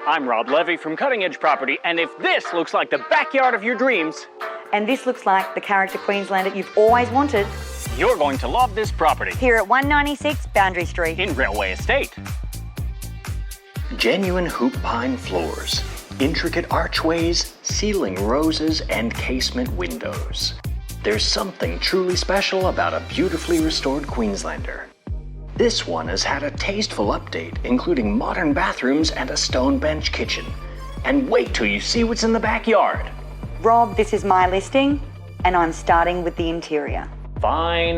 I'm Rob Levy from Cutting Edge Property, and if this looks like the backyard of your dreams, and this looks like the character Queenslander you've always wanted, you're going to love this property. Here at 196 Boundary Street In Railway Estate. Genuine hoop pine floors, intricate archways, ceiling roses, and casement windows. There's something truly special about a beautifully restored Queenslander. This one has had a tasteful update, including modern bathrooms and a stone bench kitchen. And wait till you see what's in the backyard. Rob, this is my listing, and I'm starting with the interior. Fine.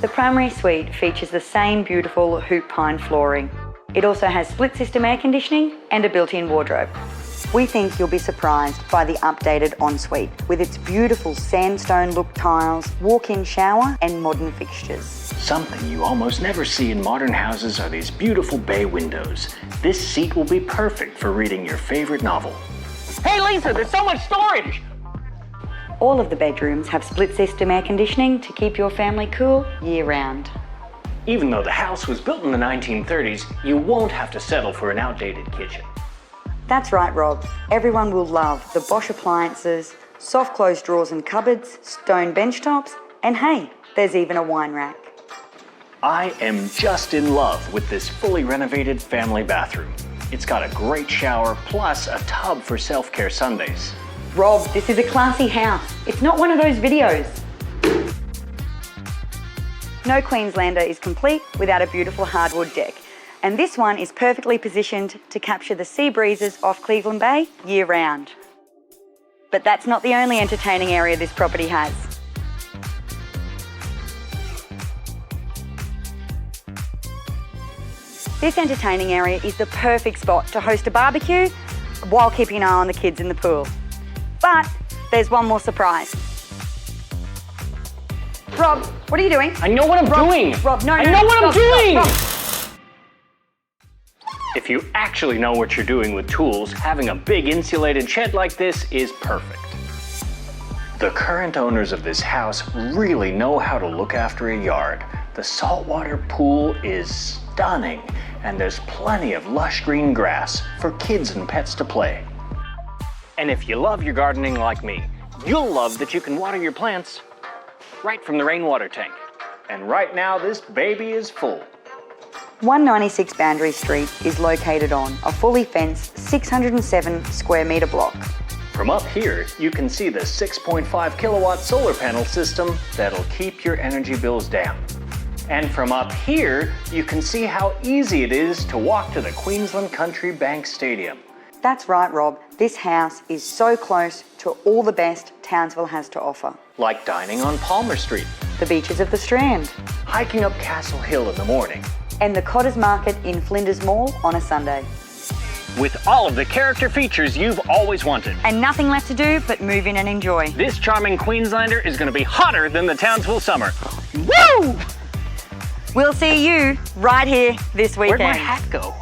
The primary suite features the same beautiful hoop pine flooring. It also has split system air conditioning and a built-in wardrobe. We think you'll be surprised by the updated ensuite with its beautiful sandstone look tiles, walk-in shower and modern fixtures. Something you almost never see in modern houses are these beautiful bay windows. This seat will be perfect for reading your favorite novel. Hey Lisa, there's so much storage! All of the bedrooms have split system air conditioning to keep your family cool year-round. Even though the house was built in the 1930s, you won't have to settle for an outdated kitchen. That's right, Rob. Everyone will love the Bosch appliances, soft close drawers and cupboards, stone bench tops, and hey, there's even a wine rack. I am just in love with this fully renovated family bathroom. It's got a great shower, plus a tub for self-care Sundays. Rob, this is a classy house. It's not one of those videos. No Queenslander is complete without a beautiful hardwood deck. And this one is perfectly positioned to capture the sea breezes off Cleveland Bay year-round. But that's not the only entertaining area this property has. This entertaining area is the perfect spot to host a barbecue while keeping an eye on the kids in the pool. But there's one more surprise. Rob, what are you doing? I know what I'm doing! Rob, no, I know what I'm doing! Stop. If you actually know what you're doing with tools, having a big insulated shed like this is perfect. The current owners of this house really know how to look after a yard. The saltwater pool is stunning, and there's plenty of lush green grass for kids and pets to play. And if you love your gardening like me, you'll love that you can water your plants right from the rainwater tank. And right now, this baby is full. 196 Boundary Street is located on a fully fenced 607 square metre block. From up here, you can see the 6.5 kilowatt solar panel system that'll keep your energy bills down. And from up here, you can see how easy it is to walk to the Queensland Country Bank Stadium. That's right, Rob. This house is so close to all the best Townsville has to offer. Like dining on Palmer Street, The beaches of the Strand, hiking up Castle Hill in the morning, and the Cotters Market in Flinders Mall on a Sunday. With all of the character features you've always wanted. And nothing left to do but move in and enjoy. This charming Queenslander is going to be hotter than the Townsville summer. Woo! We'll see you right here this weekend. Where'd my hat go?